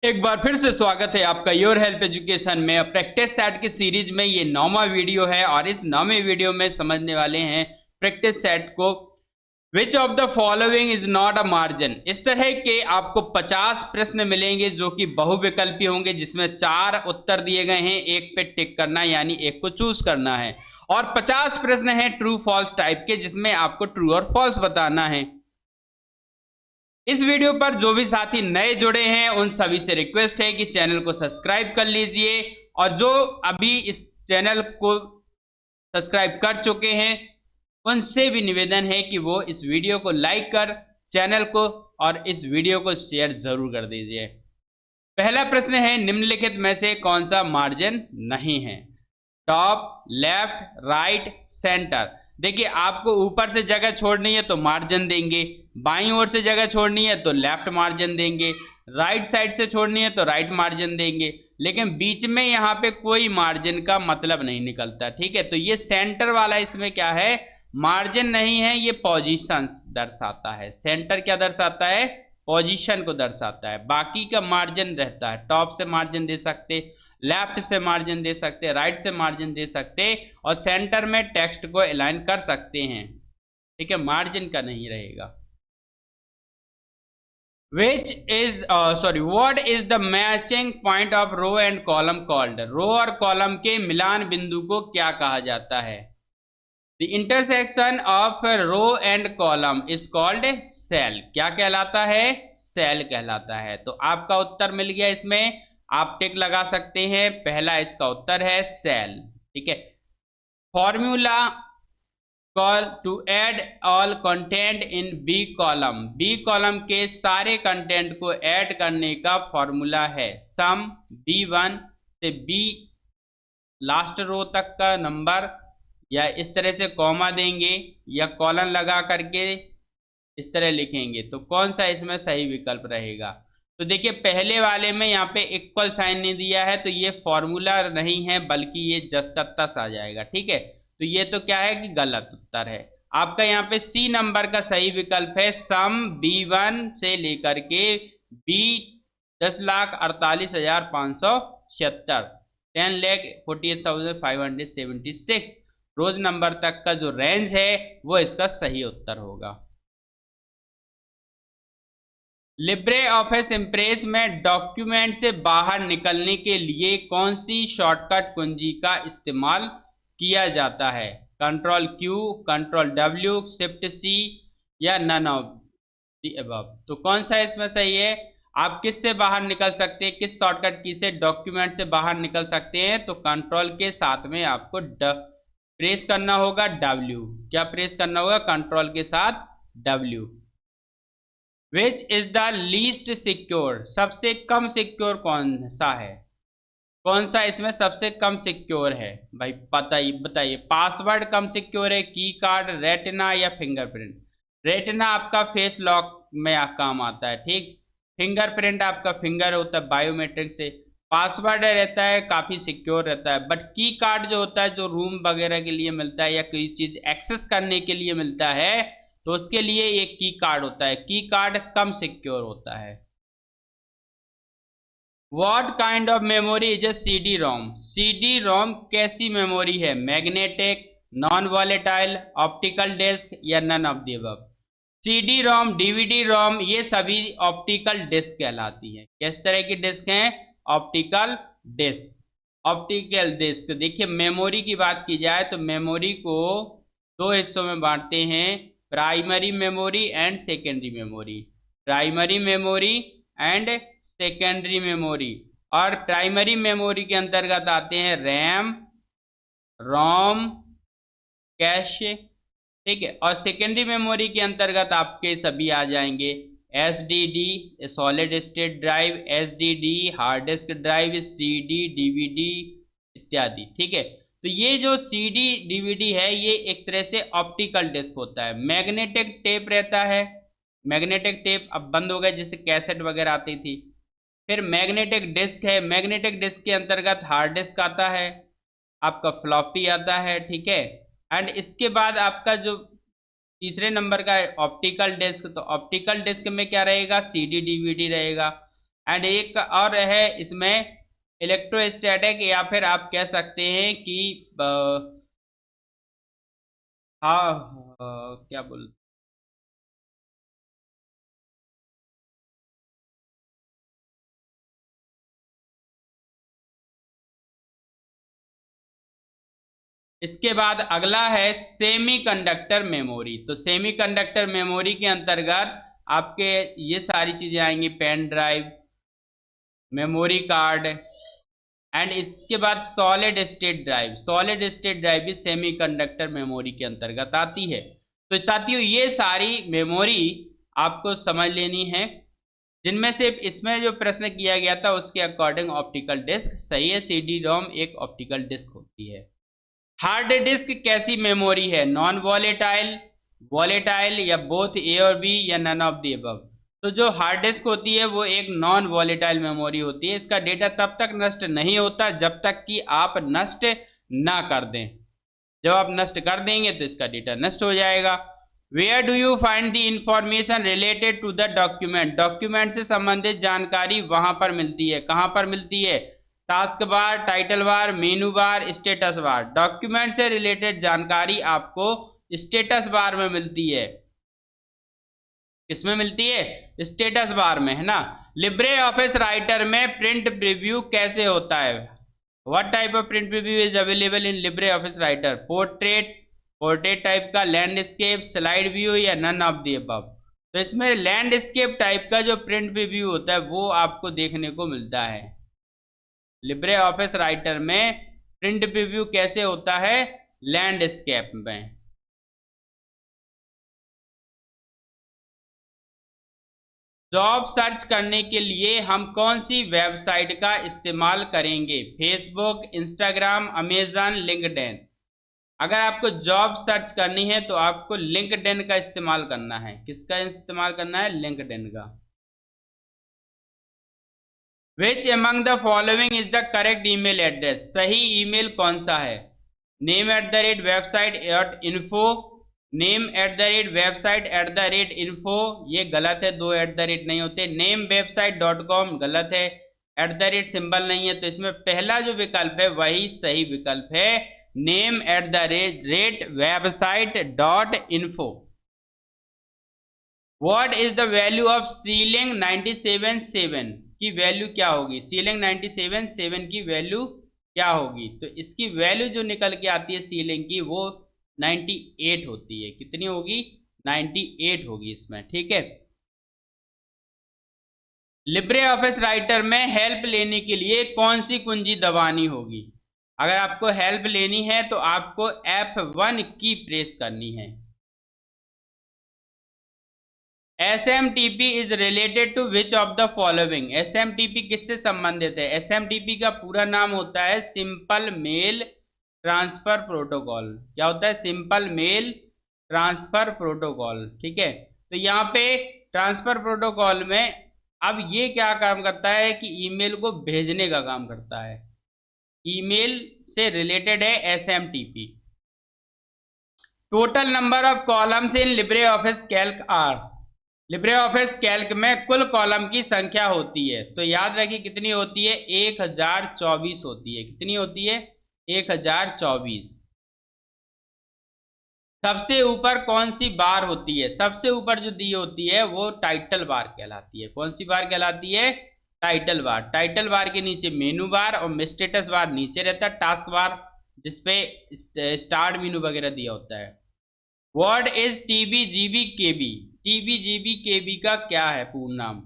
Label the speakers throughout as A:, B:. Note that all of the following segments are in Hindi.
A: एक बार फिर से स्वागत है आपका योर हेल्प एजुकेशन में। प्रैक्टिस सेट की सीरीज में ये 9वां वीडियो है और इस 9वें वीडियो में समझने वाले हैं प्रैक्टिस सेट को। विच of the following is not a margin. इस तरह के आपको 50 प्रश्न मिलेंगे जो कि बहुविकल्पी होंगे, जिसमें 4 उत्तर दिए गए हैं, एक पे टिक करना यानी एक को चूज करना है। और 50 प्रश्न हैं ट्रू फॉल्स टाइप के, जिसमें आपको ट्रू और फॉल्स बताना है। इस वीडियो पर जो भी साथी नए जुड़े हैं उन सभी से रिक्वेस्ट है कि चैनल को सब्सक्राइब कर लीजिए, और जो अभी इस चैनल को सब्सक्राइब कर चुके हैं उनसे भी निवेदन है कि वो इस वीडियो को लाइक कर चैनल को और इस वीडियो को शेयर जरूर कर दीजिए। पहला प्रश्न है, निम्नलिखित में से कौन सा मार्जिन नहीं है? Top, left, right, centre. देखिए, आपको ऊपर से जगह छोड़नी है तो मार्जिन देंगे, बाईं ओर से जगह छोड़नी है तो लेफ्ट मार्जिन देंगे, राइट साइड से छोड़नी है तो राइट मार्जिन देंगे, लेकिन बीच में यहाँ पे कोई मार्जिन का मतलब नहीं निकलता। ठीक है, तो ये सेंटर वाला इसमें क्या है, मार्जिन नहीं है, ये पोजीशन दर्शाता है। सेंटर क्या दर्शाता है? पोजीशन को दर्शाता है। बाकी का मार्जिन रहता है, टॉप से मार्जिन दे सकते, लेफ्ट से मार्जिन दे सकते, राइट से मार्जिन दे सकते, और सेंटर में टेक्स्ट को अलाइन कर सकते हैं। ठीक है, मार्जिन का नहीं रहेगा। Which is what is the matching point of row and column called? रो और कॉलम के मिलान बिंदु को क्या कहा जाता है? The intersection of row and column is called cell. क्या कहलाता है? सेल कहलाता है। तो आपका उत्तर मिल गया, इसमें आप टिक लगा सकते हैं। पहला इसका उत्तर है सेल। ठीक है, formula call to add all content in B column. B column के सारे कंटेंट को ऐड करने का फॉर्मूला है सम B1 से बी लास्ट रो तक का नंबर, या इस तरह से कॉमा देंगे या कॉलन लगा करके इस तरह लिखेंगे। तो कौन सा इसमें सही विकल्प रहेगा? तो देखिए, पहले वाले में यहाँ पे इक्वल साइन नहीं दिया है तो ये फॉर्मूला नहीं है, बल्कि ये जस का तस आ जाएगा। ठीक है, तो ये तो क्या है कि गलत उत्तर है। आपका यहाँ पे सी नंबर का सही विकल्प है सम B1 से लेकर के बी 10,48,576 10,48,576 रोज नंबर तक का जो रेंज है वो इसका सही उत्तर होगा। लिब्रे ऑफिस इम्प्रेस में डॉक्यूमेंट से बाहर निकलने के लिए कौन सी शॉर्टकट कुंजी का इस्तेमाल किया जाता है? Control Q, control W, shift C, या नन ऑफ द अबव। तो कौन सा इसमें सही है? आप किस से बाहर निकल सकते हैं, किस शॉर्टकट की से डॉक्यूमेंट से बाहर निकल सकते हैं? तो कंट्रोल के साथ में आपको प्रेस करना होगा डब्ल्यू। क्या प्रेस करना होगा? कंट्रोल के साथ W. Which is the least secure. सबसे कम सिक्योर कौन सा है? कौन सा इसमें सबसे कम सिक्योर है भाई? बताइए। पासवर्ड कम सिक्योर है, की कार्ड, रेटिना, या फिंगरप्रिंट? रेटिना आपका फेस लॉक में काम आता है। ठीक, फिंगरप्रिंट आपका फिंगर होता है बायोमेट्रिक से। पासवर्ड रहता है काफी सिक्योर रहता है, बट की कार्ड जो होता है, जो रूम वगैरह के लिए मिलता है या कोई चीज एक्सेस करने के लिए मिलता है, तो उसके लिए एक की कार्ड होता है। की कार्ड कम सिक्योर होता है। What kind of memory is a CD-ROM? CD-ROM कैसी मेमोरी है? Magnetic, non volatile, optical disc, या none of the above? CD-ROM, DVD-ROM ये सभी ऑप्टिकल डिस्क कहलाती हैं। किस तरह की डिस्क हैं? Optical disk. Optical disk. देखिए, मेमोरी की बात की जाए तो मेमोरी को दो हिस्सों में बांटते हैं, primary memory and secondary memory. Primary memory and secondary memory. और प्राइमरी मेमोरी के अंतर्गत आते हैं रैम, रोम, कैश। ठीक है, और सेकेंडरी मेमोरी के अंतर्गत आपके सभी आ जाएंगे SDD solid state drive, SDD hard disk drive, CD DVD इत्यादि। ठीक है, तो ये जो CD DVD है ये एक तरह से ऑप्टिकल डिस्क होता है। मैग्नेटिक टेप रहता है, मैग्नेटिक टेप अब बंद हो गया, जैसे कैसेट वगैरह आती थी। फिर मैग्नेटिक डिस्क है, मैग्नेटिक डिस्क के अंतर्गत हार्ड डिस्क आता है, आपका फ्लॉपी आता है। ठीक है, एंड इसके बाद आपका जो तीसरे नंबर का है ऑप्टिकल डिस्क। तो ऑप्टिकल डिस्क में क्या रहेगा? CD DVD रहेगा। एंड एक और है इसमें इलेक्ट्रोस्टैटिक, या फिर आप कह सकते हैं कि हाँ, क्या बोल, इसके बाद अगला है सेमीकंडक्टर मेमोरी। तो सेमीकंडक्टर मेमोरी के अंतर्गत आपके ये सारी चीजें आएंगी, pen drive, memory card, and इसके बाद solid state drive. Solid state drive भी सेमीकंडक्टर मेमोरी के अंतर्गत आती है। तो साथियों ये सारी मेमोरी आपको समझ लेनी है, जिनमें से इसमें जो प्रश्न किया गया था उसके अकॉर्डिंग ऑप्टिकल डिस्क सही है। सीडी रोम एक ऑप्टिकल डिस्क होती है। हार्ड डिस्क कैसी मेमोरी है? नॉन वॉलेटाइल, वॉलेटाइल, या बोथ ए और बी, या नन ऑफ द अबव? तो जो हार्ड डिस्क होती है वो एक नॉन वॉलेटाइल मेमोरी होती है। इसका डेटा तब तक नष्ट नहीं होता जब तक कि आप नष्ट ना कर दें। जब आप नष्ट कर देंगे तो इसका डेटा नष्ट हो जाएगा। Where do you find the information related to the document? Document से संबंधित जानकारी वहां पर मिलती है। कहां पर मिलती है? टास्क बार, टाइटल बार, मेनू बार, स्टेटस बार। डॉक्यूमेंट से रिलेटेड जानकारी आपको स्टेटस बार में मिलती है। किसमें मिलती है? स्टेटस बार में, है ना। लिब्रे ऑफिस राइटर में प्रिंट प्रीव्यू कैसे होता है? What type of print preview is available in Libre office writer? Portrait, portrait type का, लैंडस्केप, स्लाइड व्यू, या नन ऑफ द अबव? तो इसमें लैंडस्केप टाइप का जो प्रिंट प्रीव्यू होता है वो आपको देखने को मिलता है। लिब्रे ऑफिस राइटर में प्रिंट प्रीव्यू कैसे होता है? लैंडस्केप में। जॉब सर्च करने के लिए हम कौन सी वेबसाइट का इस्तेमाल करेंगे? Facebook, Instagram, Amazon, LinkedIn? अगर आपको जॉब सर्च करनी है तो आपको लिंक्डइन का इस्तेमाल करना है। किसका इस्तेमाल करना है? लिंक्डइन का। Which among the following is the correct email address? सही ईमेल कौन सा है? name@website.info, name@website@info, ये गलत है, दो एट द रेट नहीं होते। namewebsite.com गलत है, @ सिंबल नहीं है। तो इसमें पहला जो विकल्प है वही सही विकल्प है, name@website.info। What is the value of ceiling 97.7 की वैल्यू क्या होगी? सीलिंग 97.7 की वैल्यू क्या होगी? तो इसकी वैल्यू जो निकल के आती है सीलिंग की वो 98 होती है। कितनी होगी? 98 होगी इसमें, ठीक है। लिब्रे ऑफिस राइटर में हेल्प लेने के लिए कौन सी कुंजी दबानी होगी? अगर आपको हेल्प लेनी है तो आपको F1 की प्रेस करनी है। SMTP is related to which of the following? SMTP किससे संबंधित है? SMTP का पूरा नाम होता है सिंपल मेल ट्रांसफर प्रोटोकॉल। क्या होता है? सिंपल मेल ट्रांसफर प्रोटोकॉल, ठीक है। तो यहाँ पे ट्रांसफर प्रोटोकॉल में अब ये क्या काम करता है कि ईमेल को भेजने का काम करता है। ईमेल से रिलेटेड है SMTP। Total number of columns in Libre office Calc are? Libre office Calc में कुल कॉलम की संख्या होती है, तो याद रखिए कितनी होती है? 1024 होती है। कितनी होती है? 1024। सबसे ऊपर कौन सी बार होती है? सबसे ऊपर जो दी होती है वो टाइटल बार कहलाती है। कौन सी बार कहलाती है? Title bar. टाइटल बार के नीचे मेनू बार और स्टेटस बार नीचे रहता है, टास्क बार जिसपे स्टार्ट मेनू वगैरह दिया होता है। What is TB GB KB? TB GB KB का क्या है पूर्ण नाम?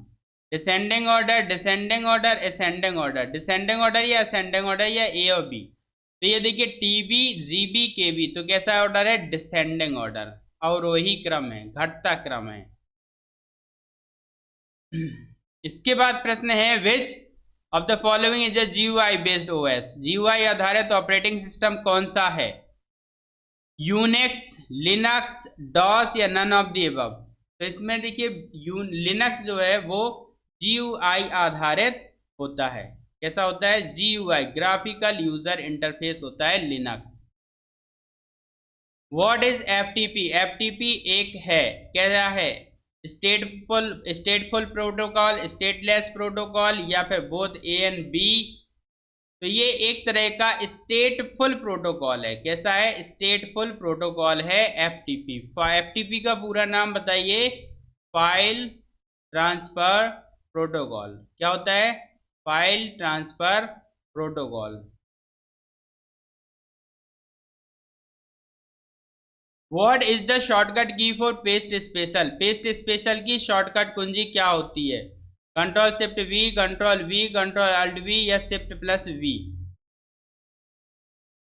A: Descending order, descending order, ascending order? Descending order या असेंडिंग ऑर्डर या ए और बी? तो ये देखिए टीबी जीबी केबी तो कैसा ऑर्डर है? डिसेंडिंग ऑर्डर, अवरोही क्रम है, घटता क्रम है। इसके बाद प्रश्न है विच of the following is a GUI based OS? GUI आधारित ऑपरेटिंग सिस्टम कौन सा है? यूनिक्स, लिनक्स, डॉस, या नन ऑफ द अबव? तो इसमें देखिए लिनक्स जो है वो GUI आधारित होता है। कैसा होता है? GUI, ग्राफिकल यूजर इंटरफेस होता है Linux. What is FTP? FTP एक है, क्या है? स्टेटफुल प्रोटोकॉल, स्टेटलेस प्रोटोकॉल, या फिर बोथ ए एंड बी। तो ये एक तरह का स्टेटफुल प्रोटोकॉल है। कैसा है? स्टेटफुल प्रोटोकॉल है एफटीपी। एफटीपी का पूरा नाम बताइए? File transfer protocol. क्या होता है? File transfer protocol. What is the shortcut key for paste special? Paste special की शॉर्टकट कुंजी क्या होती है? Control shift V, control V, control alt V, या शिफ्ट प्लस वी?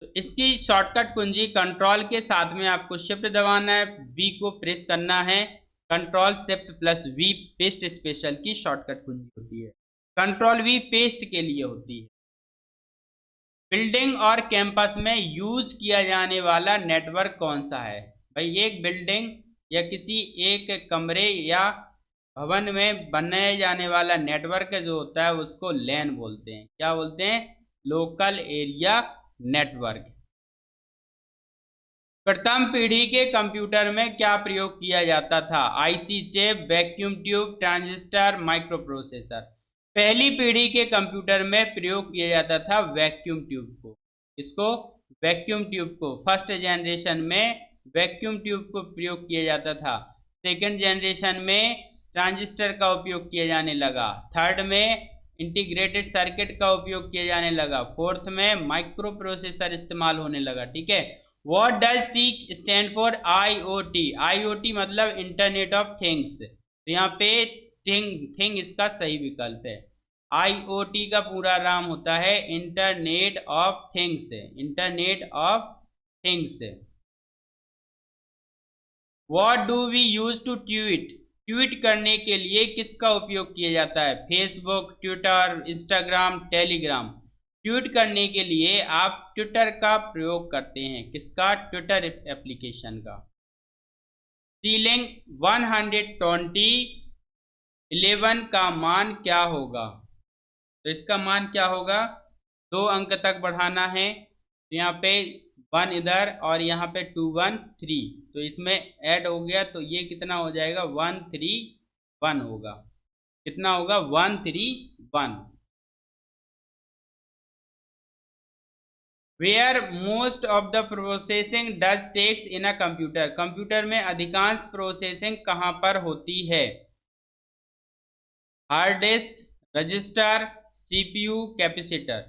A: तो इसकी शॉर्टकट कुंजी कंट्रोल के साथ में आपको शिफ्ट दबाना है, वी को प्रेस करना है। Control shift plus V paste special की शॉर्टकट कुंजी होती है। कंट्रोल वी पेस्ट के लिए होती है। बिल्डिंग और कैंपस में यूज किया जाने वाला नेटवर्क कौन सा है? भाई एक बिल्डिंग या किसी एक कमरे या भवन में बनाए जाने वाला नेटवर्क जो होता है उसको लैन बोलते हैं। क्या बोलते हैं? Local area network. प्रथम पीढ़ी के कंप्यूटर में क्या प्रयोग किया जाता था? IC chip, vacuum tube, transistor, microprocessor. पहली पीढ़ी के कंप्यूटर में प्रयोग किया जाता था वैक्यूम ट्यूब को। इसको वैक्यूम ट्यूब को फर्स्ट जनरेशन में वैक्यूम ट्यूब को प्रयोग किया जाता था। सेकेंड जनरेशन में ट्रांजिस्टर का उपयोग किया जाने लगा। थर्ड में इंटीग्रेटेड सर्किट का उपयोग किया जाने लगा। फोर्थ में माइक्रो प्रोसेसर इस्तेमाल होने लगा। ठीक है। What does T stand for? IoT। IoT मतलब इंटरनेट ऑफ थिंग्स। तो यहाँ पे थिंग इसका सही विकल्प है। IoT का पूरा नाम होता है internet of things. Internet of things. What do we use to tweet? Tweet करने के लिए किसका उपयोग किया जाता है? Facebook, Twitter, Instagram, Telegram. Tweet करने के लिए आप ट्विटर का प्रयोग करते हैं। किसका? ट्विटर एप्लीकेशन का। सीलिंग 120 11 का मान क्या होगा? तो इसका मान क्या होगा? 2 अंक तक बढ़ाना है। तो यहाँ पे 1 इधर और यहाँ पे 2 1 3, तो इसमें ऐड हो गया तो ये कितना हो जाएगा? 1 3 1 होगा। कितना होगा? 1 3 1। Where most of the processing does takes in a computer? Computer में अधिकांश प्रोसेसिंग कहाँ पर होती है? Hard disk, register, CPU, capacitor.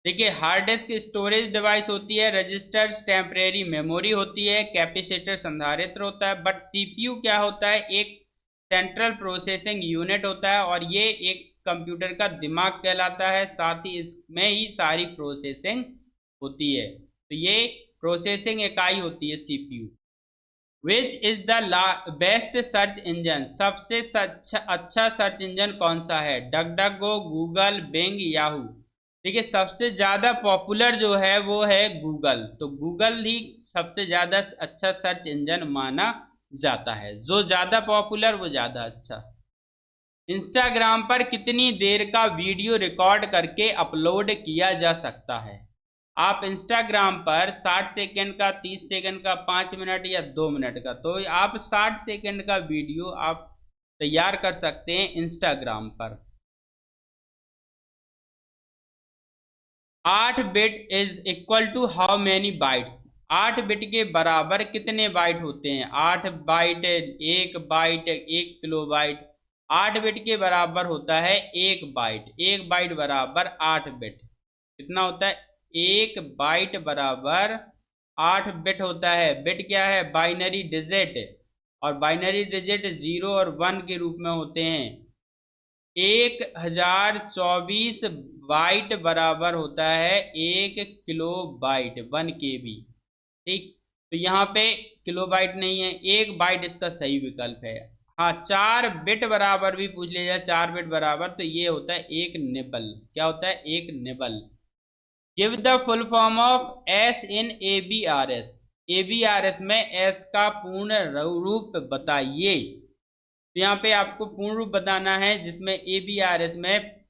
A: देखिए हार्ड डिस्क स्टोरेज डिवाइस होती है, रजिस्टर टेम्परेरी मेमोरी होती है, कैपेसिटर संधारित्र होता है। बट सीपीयू क्या होता है? एक सेंट्रल प्रोसेसिंग यूनिट होता है और ये एक कंप्यूटर का दिमाग कहलाता है। साथ ही इसमें ही सारी प्रोसेसिंग होती है। तो ये प्रोसेसिंग इकाई होती है CPU. Which is the best search engine? सबसे अच्छा सर्च इंजन कौन सा है? डक डक गो, गूगल, बिंग, याहू। देखिए सबसे ज्यादा पॉपुलर जो है वो है गूगल। तो गूगल ही सबसे ज्यादा अच्छा सर्च इंजन माना जाता है। जो ज्यादा पॉपुलर वो ज्यादा अच्छा। इंस्टाग्राम पर कितनी देर का वीडियो रिकॉर्ड करके अपलोड किया जा सकता है? आप इंस्टाग्राम पर 60 सेकंड का, 30 सेकंड का, 5 मिनट या 2 मिनट का, तो आप 60 सेकंड का वीडियो आप तैयार कर सकते हैं इंस्टाग्राम पर। 8 bit is equal to how many bytes? 8 bit के बराबर कितने बाइट होते हैं? 8 byte, 1 byte, 1 kilobyte. 8 bit के बराबर होता है 1 बाइट। 1 बाइट बराबर 8 बिट। कितना होता है? 1 बाइट बराबर 8 बिट होता है। बिट क्या है? बाइनरी डिजिट, और बाइनरी डिजिट 0 और 1 के रूप में होते हैं। 1024 बाइट बराबर होता है 1 किलो बाइट, 1 KB। ठीक। तो यहाँ पे किलो बाइट नहीं है, 1 बाइट इसका सही विकल्प है। हाँ 4 बिट बराबर भी पूछ लिया जाए, 4 बिट बराबर, तो ये होता है 1 निबल। क्या होता है? 1 nibble. Give the full form of S in ABRS। ABRS में एस का पूर्ण रूप बताइए। तो यहाँ पे आपको पूर्ण रूप बताना है, जिसमें ABRS में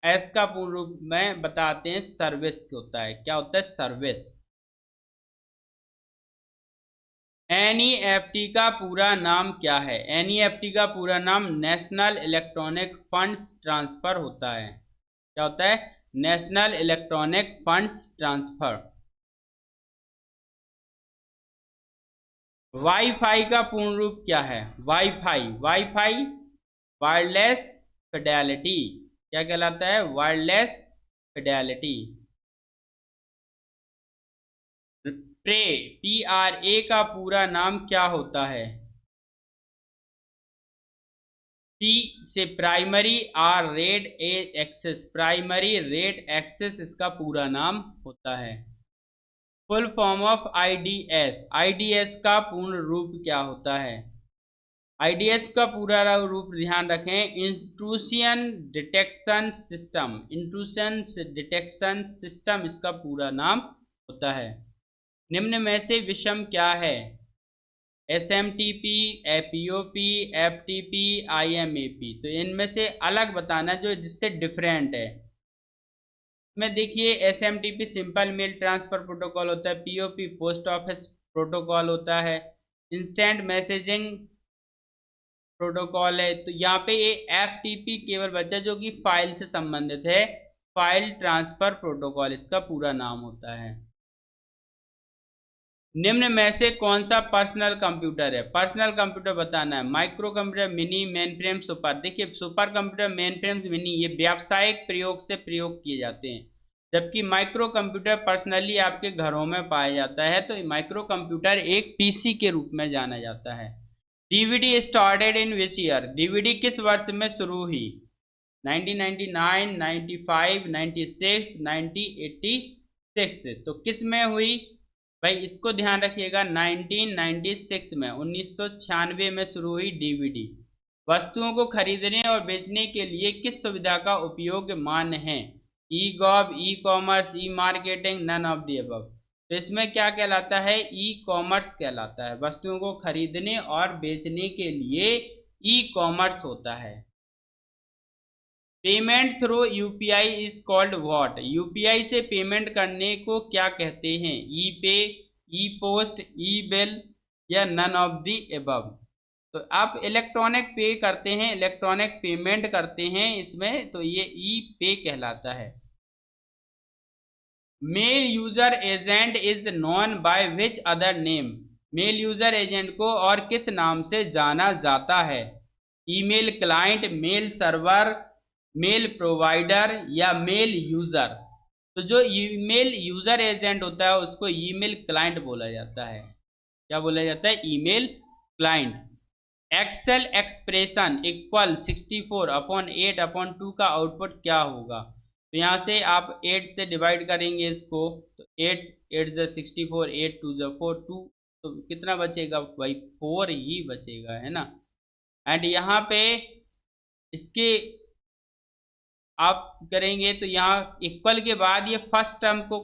A: एस का पूर्ण रूप में बताते हैं सर्विस होता है। क्या होता है? सर्विस। एनईएफटी का पूरा नाम क्या है? एनईएफटी का पूरा नाम नेशनल इलेक्ट्रॉनिक फंड्स ट्रांसफर होता है। क्या होता है? National electronic funds transfer. Wifi का पूर्ण रूप क्या है? Wifi, wifi wireless Fidelity. क्या कहलाता है? Wireless Fidelity. प्रे, PRA का पूरा नाम क्या होता है? P से primary, R read, A access. Primary read access इसका पूरा नाम होता है। Full form of IDS, IDS का पूर्ण रूप क्या होता है? आईडीएस का पूरा रूप ध्यान रखें, intrusion detection system. Intrusion detection system इसका पूरा नाम होता है। निम्न में से विषम क्या है? SMTP, APOP, FTP, IMAP। तो इनमें से अलग बताना जो जिससे डिफरेंट है। इसमें देखिए, SMTP simple mail transfer protocol होता है, POP पोस्ट ऑफिस प्रोटोकॉल होता है, इंस्टेंट मैसेजिंग प्रोटोकॉल है। तो यहाँ पे ये FTP केवल बचा जो कि फाइल से संबंधित है, फाइल ट्रांसफर प्रोटोकॉल इसका पूरा नाम होता है। निम्न में से कौन सा पर्सनल कंप्यूटर है? पर्सनल कंप्यूटर बताना है। Microcomputer, mini, mainframe, super. देखिए, supercomputer, mainframe, mini ये व्यावसायिक प्रयोग से प्रयोग किए जाते हैं, जबकि माइक्रो कंप्यूटर पर्सनली आपके घरों में पाया जाता है। तो माइक्रो कंप्यूटर एक PC के रूप में जाना जाता है। DVD started in which year? DVD किस वर्ष में शुरू हुई? 1999, 95, 96, 1986। तो किस में हुई भाई? इसको ध्यान रखिएगा, 1996 में, 1996 में शुरू हुई डीवीडी। वस्तुओं को खरीदने और बेचने के लिए किस सुविधा का उपयोग मान्य है? E gov, e commerce, e marketing, none of the above. तो इसमें क्या कहलाता है? ई कॉमर्स कहलाता है। वस्तुओं को खरीदने और बेचने के लिए ई कॉमर्स होता है। Payment through UPI is called what? UPI से पेमेंट करने को क्या कहते हैं? ई पे, ई पोस्ट, ई बिल या नन ऑफ द एबव। तो आप इलेक्ट्रॉनिक पे करते हैं, इलेक्ट्रॉनिक पेमेंट करते हैं इसमें, तो ये ई पे कहलाता है। Mail user agent is known by which other name? Mail user agent को और किस नाम से जाना जाता है? Email client, mail server, mail provider या मेल यूजर। तो जो ईमेल यूजर एजेंट होता है उसको ईमेल क्लाइंट बोला जाता है। क्या बोला जाता है? Email client. Excel expression equal 64/8/2 का आउटपुट क्या होगा? तो यहाँ से आप 8 से डिवाइड करेंगे इसको, तो 8 8 ज 64, 8 2 ज 4, 2, तो कितना बचेगा भाई? 4 ही बचेगा, है ना। एंड यहाँ पे इसके आप करेंगे तो यहाँ इक्वल के बाद ये फर्स्ट टर्म को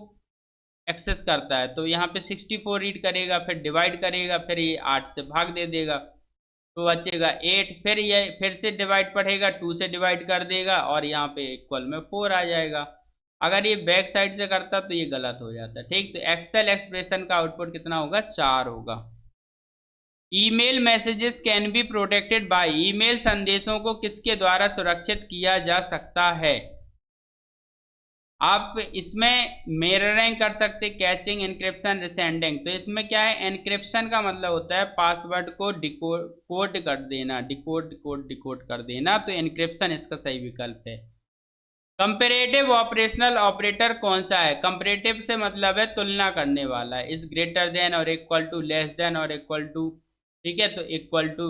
A: एक्सेस करता है, तो यहाँ पे 64 रीड करेगा, फिर डिवाइड करेगा, फिर ये 8 से भाग दे देगा, तो बचेगा 8। फिर ये फिर से डिवाइड पढ़ेगा, 2 से डिवाइड कर देगा और यहाँ पे इक्वल में 4 आ जाएगा। अगर ये बैक साइड से करता तो ये गलत हो जाता। ठीक, तो एक्सेल एक्सप्रेशन का आउटपुट कितना होगा? 4 होगा। Email messages can be protected by? Email संदेशों को किसके द्वारा सुरक्षित किया जा सकता है? आप इसमें मिररिंग कर सकते, कैचिंग, एन्क्रिप्शन, रिसेंडिंग। तो इसमें क्या है? एन्क्रिप्शन का मतलब होता है पासवर्ड को कोड कर देना, डिकोड कर देना, तो एन्क्रिप्शन इसका सही विकल्प है। कंपेरेटिव ऑपरेशनल ऑपरेटर कौन सा है? कंपेरेटिव से मतलब है तुलना करने वाला, इज ग्रेटर देन और इक्वल टू, लेस देन और इक्वल टू। ठीक है, तो इक्वल टू,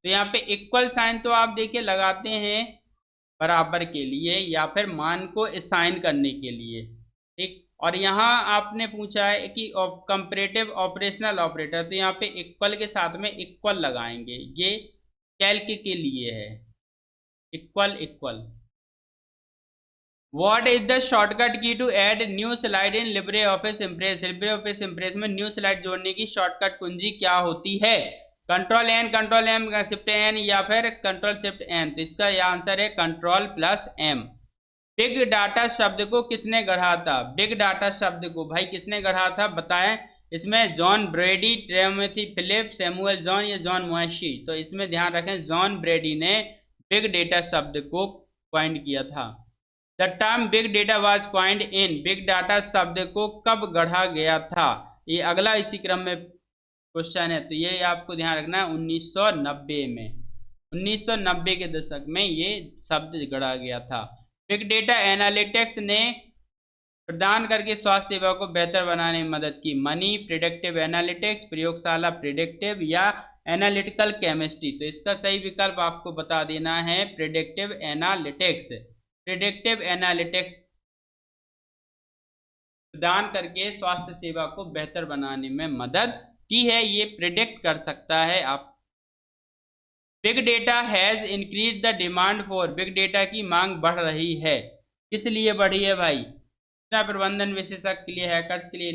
A: तो यहाँ पे इक्वल साइन तो आप देखिए लगाते हैं बराबर के लिए या फिर मान को असाइन करने के लिए। ठीक, और यहाँ आपने पूछा है कि कंपैरेटिव ऑपरेशनल ऑपरेटर, तो यहाँ पे इक्वल के साथ में इक्वल लगाएंगे, ये कैल्क के लिए है, equal equal. What is the shortcut key to add new slide in Libre office Impress? Libre office Impress में न्यू स्लाइड जोड़ने की शॉर्टकट कुंजी क्या होती है? Control N, control M, shift N या फिर कंट्रोल शिफ्ट एन। तो इसका यह आंसर है control plus M. Big data शब्द को किसने गढ़ा था? बिग डाटा शब्द को भाई किसने गढ़ा था बताएं? इसमें John Brady, Timothy Philip, Samuel John या जॉन मोएशी। तो इसमें ध्यान रखें जॉन ब्रेडी ने बिग डेटा शब्द को कॉइन किया था। The term big data was coined in, big data शब्द को कब गढ़ा गया था? ये अगला इसी क्रम में क्वेश्चन है, तो ये आपको ध्यान रखना है 1990 में, 1990 के दशक में ये शब्द गढ़ा गया था। बिग डेटा एनालिटिक्स ने प्रदान करके स्वास्थ्य सेवा को बेहतर बनाने में मदद की। मनी, प्रिडिक्टिव एनालिटिक्स, प्रयोगशाला प्रिडिक्टिव या एनालिटिकल केमिस्ट्री। तो इसका सही विकल्प आपको बता देना है प्रिडिक्टिव एनालिटिक्स। प्रिडिक्टिव एनालिटिक्स प्रदान करके स्वास्थ्य सेवा को बेहतर बनाने में मदद की है, ये प्रिडिक्ट कर सकता है आप। Big data has increase the demand for, big data की मांग बढ़ रही है। किस लिए बढ़ी है भाई? सूचना प्रबंधन विशेषज्ञ के लिए, हैकर्स के लिए,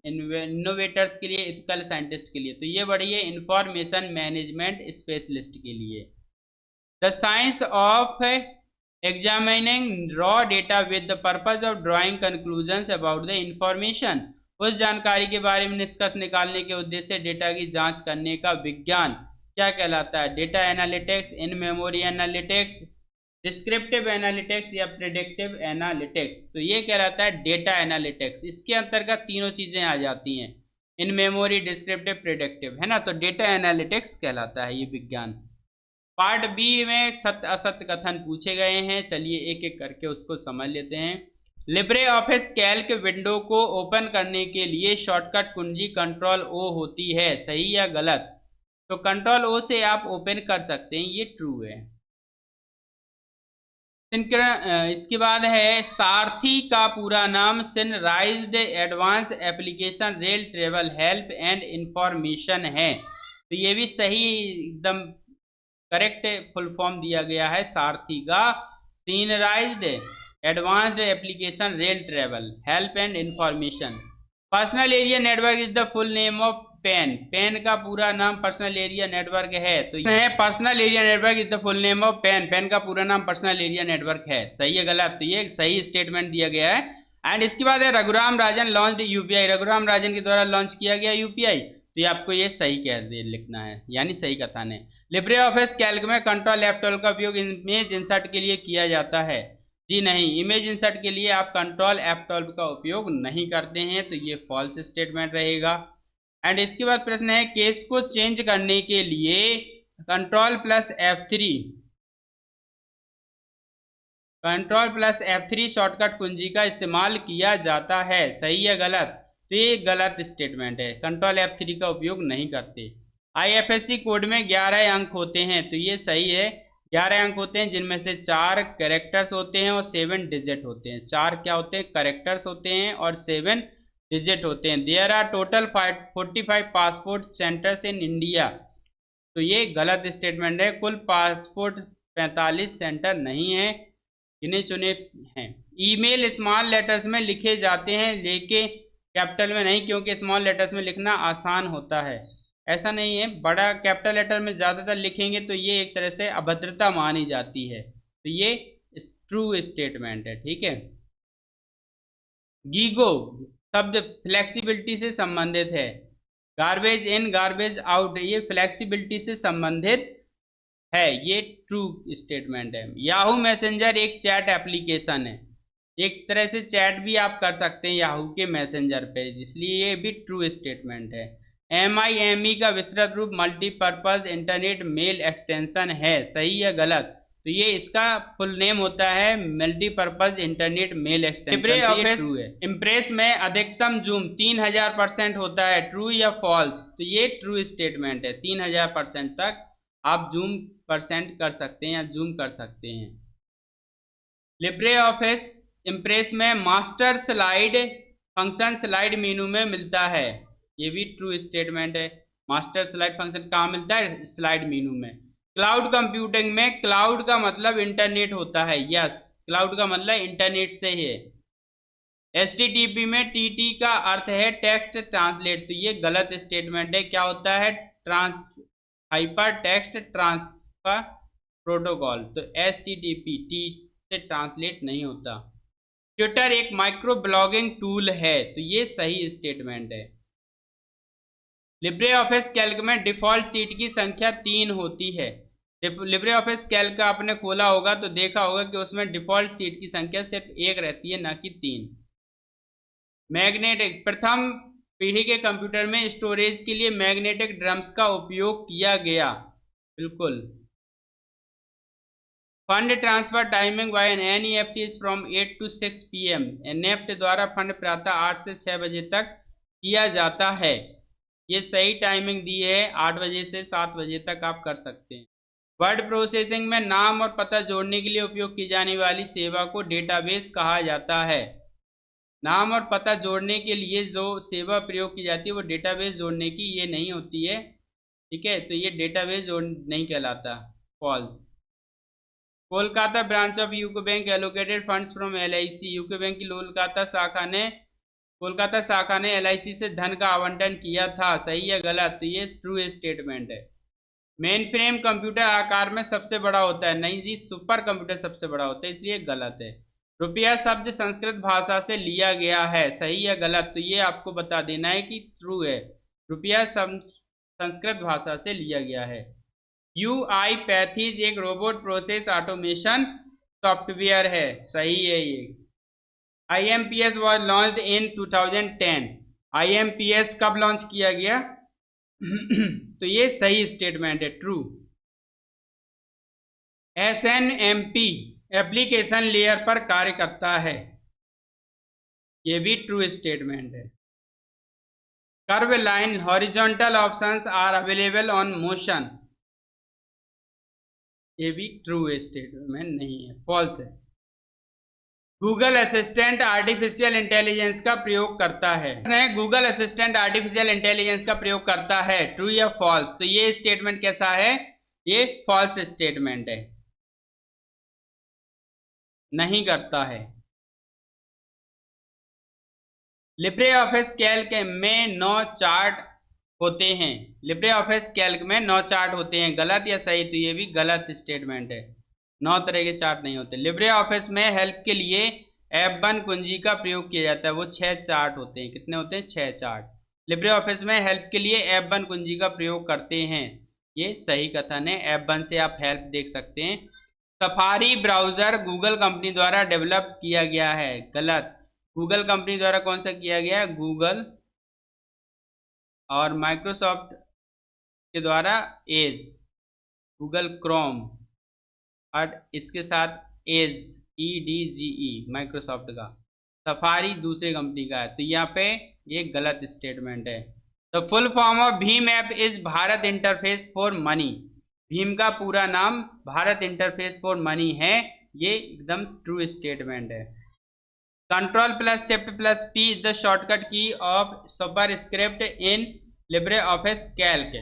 A: इनोवेटर्स के लिए, इथिकल साइंटिस्ट के लिए। तो ये बढ़ी है इंफॉर्मेशन मैनेजमेंट स्पेशलिस्ट के लिए। The science of examining raw data with the purpose of drawing conclusions about the information, उस जानकारी के बारे में निष्कर्ष निकालने के उद्देश्य से डेटा की जांच करने का विज्ञान क्या कहलाता है? Data analytics, in memory analytics, descriptive analytics या प्रिडिक्टिव एनालिटिक्स। तो ये कहलाता है डेटा एनालिटिक्स। इसके अंतर्गत तीनों चीजें आ जाती हैं, इन मेमोरी, डिस्क्रिप्टिव, प्रिडिक्टिव, है ना। तो डेटा एनालिटिक्स कहलाता है ये विज्ञान। पार्ट बी में सत्य असत्य कथन पूछे गए हैं, चलिए एक एक करके उसको समझ लेते हैं। लिब्रे ऑफिस कैल्क विंडो को ओपन करने के लिए शॉर्टकट कुंजी कंट्रोल ओ होती है, सही या गलत? तो कंट्रोल ओ से आप ओपन कर सकते हैं, ये ट्रू है। इसके बाद है सारथी का पूरा नाम sunrised advance application rail travel help and information है। तो ये भी सही एकदम करेक्ट फुल फॉर्म दिया गया है सारथी का, sunrised advanced application rail travel help and information. Personal area network is the full name of PAN, PAN का पूरा नाम पर्सनल एरिया नेटवर्क है। तो ये personal area network is the full name of PAN, PAN का पूरा नाम पर्सनल एरिया नेटवर्क है, सही है गलत? तो ये सही स्टेटमेंट दिया गया है। एंड इसके बाद है रघुराम राजन लॉन्च यूपीआई, रघुराम राजन के द्वारा लॉन्च किया गया यूपीआई। तो ये आपको ये सही कह दे लिखना है, यानी सही कथन है। लिब्रे ऑफिस कैल्क में कंट्रोल F12 का उपयोग इमेज इंसर्ट के लिए किया जाता है, जी नहीं, इमेज इंसर्ट के लिए आप कंट्रोल F12 का उपयोग नहीं करते हैं, तो ये फॉल्स स्टेटमेंट रहेगा। एंड इसके बाद प्रश्न है केस को चेंज करने के लिए कंट्रोल प्लस F3 शॉर्टकट कुंजी का इस्तेमाल किया जाता है, सही या गलत? तो ये गलत स्टेटमेंट है, कंट्रोल F3 का उपयोग नहीं करते। IFSC कोड में 11 अंक होते हैं, तो ये सही है, 11 अंक होते हैं जिनमें से 4 कैरेक्टर्स होते हैं और 7 डिजिट होते हैं। 4 क्या होते हैं? कैरेक्टर्स होते हैं और 7 डिजिट होते हैं। There are total 45 passport centres in India. तो ये गलत स्टेटमेंट है, कुल पासपोर्ट 45 सेंटर नहीं है, गिने चुने हैं। ईमेल स्मॉल लेटर्स में लिखे जाते हैं, लेके कैपिटल में नहीं, क्योंकि स्मॉल लेटर्स में लिखना आसान होता है। ऐसा नहीं है, बड़ा कैपिटल लेटर में ज़्यादातर लिखेंगे तो ये एक तरह से अभद्रता मानी जाती है, तो ये ट्रू स्टेटमेंट है, ठीक है। गीगो शब्द फ्लेक्सिबिलिटी से संबंधित है, गार्बेज इन गार्बेज आउट, ये फ्लेक्सिबिलिटी से संबंधित है, ये ट्रू स्टेटमेंट है। याहू मैसेंजर एक चैट एप्लीकेशन है, एक तरह से चैट भी आप कर सकते हैं याहू के मैसेंजर पे, इसलिए ये भी ट्रू स्टेटमेंट है। MIME का विस्तृत रूप मल्टीपर्पज इंटरनेट मेल एक्सटेंशन है, सही या गलत? तो ये इसका फुल नेम होता है multipurpose internet mail extension. Libre office Impress में अधिकतम जूम 3000% होता है, ट्रू या फॉल्स? तो ये ट्रू स्टेटमेंट है, 3000% तक आप जूम परसेंट कर सकते हैं या जूम कर सकते हैं। लिब्रे ऑफिस इम्प्रेस में मास्टर स्लाइड फंक्शन स्लाइड मेनू में मिलता है, ये भी ट्रू स्टेटमेंट है। मास्टर स्लाइड फंक्शन कहाँ मिलता है? स्लाइड मेनू में। क्लाउड कंप्यूटिंग में क्लाउड का मतलब इंटरनेट होता है, यस, क्लाउड का मतलब इंटरनेट से है। HTTP में TT का अर्थ है टेक्स्ट ट्रांसलेट, तो ये गलत स्टेटमेंट है। क्या होता है? हाइपर टेक्स्ट ट्रांसफर प्रोटोकॉल, तो HTTP टी से ट्रांसलेट नहीं होता। ट्विटर एक माइक्रो ब्लॉगिंग टूल है, तो ये सही स्टेटमेंट है। लिब्रे ऑफिस कैल्क में डिफॉल्ट सीट की संख्या 3 होती है। लिब्रे ऑफिस कैल्क का आपने खोला होगा तो देखा होगा कि उसमें डिफॉल्ट सीट की संख्या सिर्फ 1 रहती है, ना कि 3। मैग्नेटिक, प्रथम पीढ़ी के कंप्यूटर में स्टोरेज के लिए मैग्नेटिक ड्रम्स का उपयोग किया गया। बिल्कुल। Fund transfer timing by an NEFT is from 8 to 6 PM। NEFT द्वारा फंड प्रातः 8 से 6 बजे तक किया जाता है। ये सही टाइमिंग दी है, 8 बजे से 7 बजे तक आप कर सकते हैं। वर्ड प्रोसेसिंग में नाम और पता जोड़ने के लिए उपयोग की जाने वाली सेवा को डेटाबेस कहा जाता है। नाम और पता जोड़ने के लिए जो सेवा प्रयोग की जाती है वो डेटाबेस जोड़ने की ये नहीं होती है, ठीक है, तो ये डेटाबेस जोड़ नहीं कहलाता, false. Kolkata branch of UCO bank allocated funds from LIC। UCO bank की कोलकाता शाखा ने LIC से धन का आवंटन किया था। सही है गलत? तो ये ट्रू स्टेटमेंट है। मेन फ्रेम कंप्यूटर आकार में सबसे बड़ा होता है। नहीं जी, सुपर कंप्यूटर सबसे बड़ा होता है, इसलिए गलत है। रुपया शब्द संस्कृत भाषा से लिया गया है। सही है गलत? तो ये आपको बता देना है कि ट्रू है, रुपया संस्कृत भाषा से लिया गया है। UiPathys एक रोबोट प्रोसेस ऑटोमेशन सॉफ्टवेयर है। सही है ये। IMPS was launched in 2010। IMPS कब लॉन्च किया गया? तो ये सही स्टेटमेंट है, ट्रू। SNMP एप्लीकेशन लेयर पर कार्य करता है। ये भी ट्रू स्टेटमेंट है। Curve line horizontal options are available on motion. ये भी ट्रू स्टेटमेंट नहीं है, फॉल्स है। गूगल असिस्टेंट आर्टिफिशियल इंटेलिजेंस का प्रयोग करता है। गूगल असिस्टेंट आर्टिफिशियल इंटेलिजेंस का प्रयोग करता है, ट्रू या फॉल्स? तो ये स्टेटमेंट कैसा है? ये फॉल्स स्टेटमेंट है, नहीं करता है। लिब्रे ऑफिस कैल्क में 9 चार्ट होते हैं। लिब्रे ऑफिस कैल्क में 9 चार्ट होते हैं, गलत या सही? तो ये भी गलत स्टेटमेंट है, 9 तरह के चार्ट नहीं होते। लिब्रे ऑफिस में हेल्प के लिए F1 कुंजी का प्रयोग किया जाता है, वो 6 चार्ट होते हैं। कितने होते हैं? 6 चार्ट। लिब्रे ऑफिस में हेल्प के लिए F1 कुंजी का प्रयोग करते हैं, ये सही कथन है। F1 से आप हेल्प देख सकते हैं। सफारी ब्राउजर गूगल कंपनी द्वारा डेवलप किया गया है, गलत। गूगल कंपनी द्वारा कौन सा किया गया है? गूगल और माइक्रोसॉफ्ट के द्वारा एज, गूगल क्रोम और इसके साथ एज EDGE माइक्रोसॉफ्ट का। सफारी दूसरे कंपनी का है, तो यहाँ पे ये गलत स्टेटमेंट है। The full form of Bhim app is Bharat interface for money. Bhim का पूरा नाम भारत इंटरफेस फॉर मनी है, ये एकदम ट्रू स्टेटमेंट है। Control plus shift plus P is the shortcut key of superscript in Libre office Calc.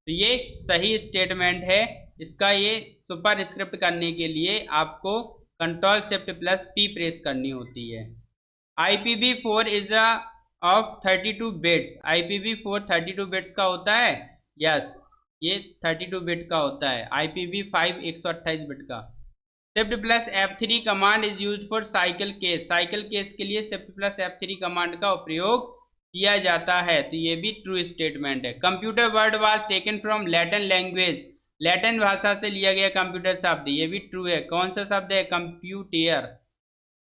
A: तो ये सही स्टेटमेंट है। इसका ये सुपर स्क्रिप्ट करने के लिए आपको control shift plus P press करनी होती है। IPv4 is of 32 bits. IPv4 32 bits का होता है, यस, ये 32 बिट का होता है। IPv5 128 बिट का। Shift plus F3 command is use for cycle case. Cycle case के लिए शिफ्ट प्लस F3 कमांड का उपयोग किया जाता है, तो ये भी ट्रू स्टेटमेंट है। Computer word was taken from Latin language. Latin भाषा से लिया गया कंप्यूटर शब्द, ये भी ट्रू है। कौन सा शब्द है? कंप्यूटेयर।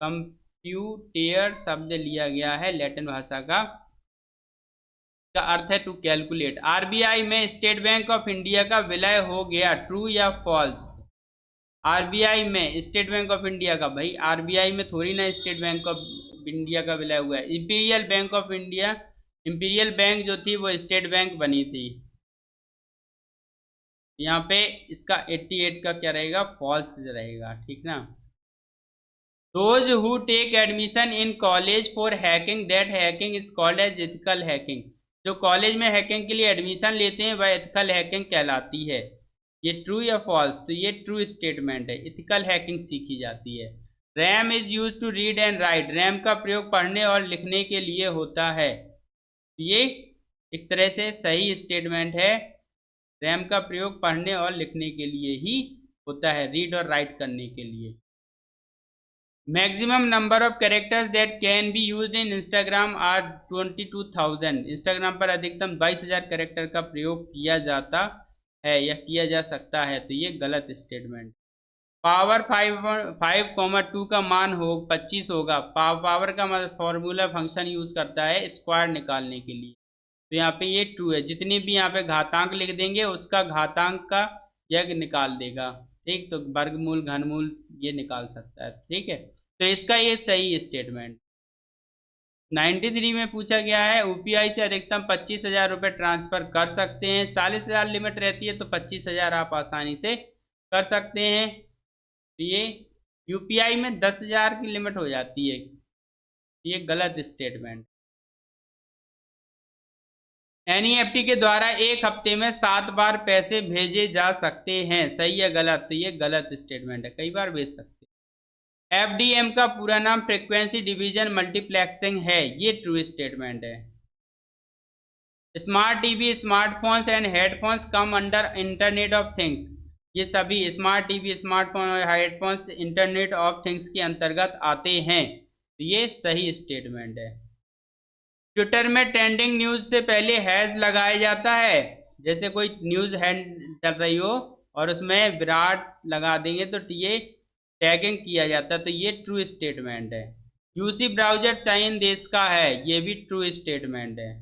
A: कंप्यूटेयर शब्द लिया गया है लैटिन भाषा का अर्थ है टू कैलकुलेट। RBI में स्टेट बैंक ऑफ इंडिया का विलय हो गया, ट्रू या फॉल्स? RBI में स्टेट बैंक ऑफ इंडिया का, भाई RBI में थोड़ी ना स्टेट बैंक ऑफ इंडिया का विलय हुआ है। Imperial bank of India, imperial bank जो थी वो स्टेट बैंक बनी थी। यहाँ पे इसका 88 का क्या रहेगा? फॉल्स रहेगा, ठीक ना। Those who take admission in college for hacking that hacking is called as ethical hacking. जो कॉलेज में हैकिंग के लिए एडमिशन लेते हैं वह एथिकल हैकिंग कहलाती है, ये ट्रू या फॉल्स? तो ये ट्रू स्टेटमेंट है, एथिकल हैकिंग सीखी जाती है। RAM is use to read and write. RAM का प्रयोग पढ़ने और लिखने के लिए होता है, ये एक तरह से सही स्टेटमेंट है। रैम का प्रयोग पढ़ने और लिखने के लिए ही होता है, रीड और राइट करने के लिए। Maximum number of characters that can be used in Instagram are 22,000। Instagram पर अधिकतम 22,000 कैरेक्टर का प्रयोग किया जाता है या किया जा सकता है, तो ये गलत स्टेटमेंट। पावर 5,2 का मान हो 25 होगा। पावर का फॉर्मूला फंक्शन यूज करता है स्क्वायर निकालने के लिए, तो यहाँ पे ये ट्रू है। जितनी भी यहाँ पे घातांक लिख देंगे उसका घातांक का यज्ञ निकाल देगा, ठीक। तो वर्गमूल घनमूल ये निकाल सकता है, ठीक है। तो इसका ये सही स्टेटमेंट। 93 में पूछा गया है यूपीआई से अधिकतम 25,000 रुपये ट्रांसफर कर सकते हैं। 40,000 लिमिट रहती है तो 25,000 आप आसानी से कर सकते हैं। तो ये यूपीआई में 10,000 की लिमिट हो जाती है, ये गलत स्टेटमेंट। एनईएफटी के द्वारा एक हफ्ते में 7 बार पैसे भेजे जा सकते हैं, सही है गलत? तो ये गलत स्टेटमेंट है, कई बार भेज सकते हैं। एफडीएम का पूरा नाम फ्रीक्वेंसी डिवीजन मल्टीप्लेक्सिंग है, ये ट्रू स्टेटमेंट है। Smart TV, smartphones and headphones come under internet of things. ये सभी स्मार्ट टीवी, स्मार्टफोन और हेडफोन्स इंटरनेट ऑफ थिंग्स के अंतर्गत आते हैं, तो ये सही स्टेटमेंट है। ट्विटर में ट्रेंडिंग न्यूज से पहले हैश लगाया जाता है। जैसे कोई न्यूज चल रही हो और उसमें विराट लगा देंगे तो ये टैगिंग किया जाता है, तो ये ट्रू स्टेटमेंट है। यूसी ब्राउजर चाइन देश का है, ये भी ट्रू स्टेटमेंट है।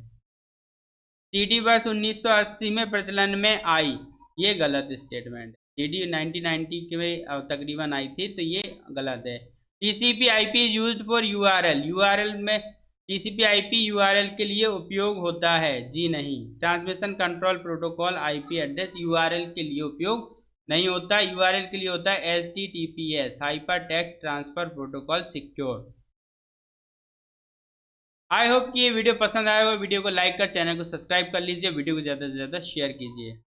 A: सीडी वर्ष 1980 में प्रचलन में आई, ये गलत स्टेटमेंट है। सीडी 1990 के में तकरीबन आई थी, तो ये गलत है। TCP IP used for URL, URL में टीसीपी आईपी यूआरएल के लिए उपयोग होता है, जी नहीं। Transmission control protocol IP address URL के लिए उपयोग नहीं होता, यूआरएल के लिए होता है HTTPS, hyper text transfer protocol secure. I hope कि ये वीडियो पसंद आया होगा। वीडियो को लाइक कर चैनल को सब्सक्राइब कर लीजिए, वीडियो को ज़्यादा से ज़्यादा शेयर कीजिए।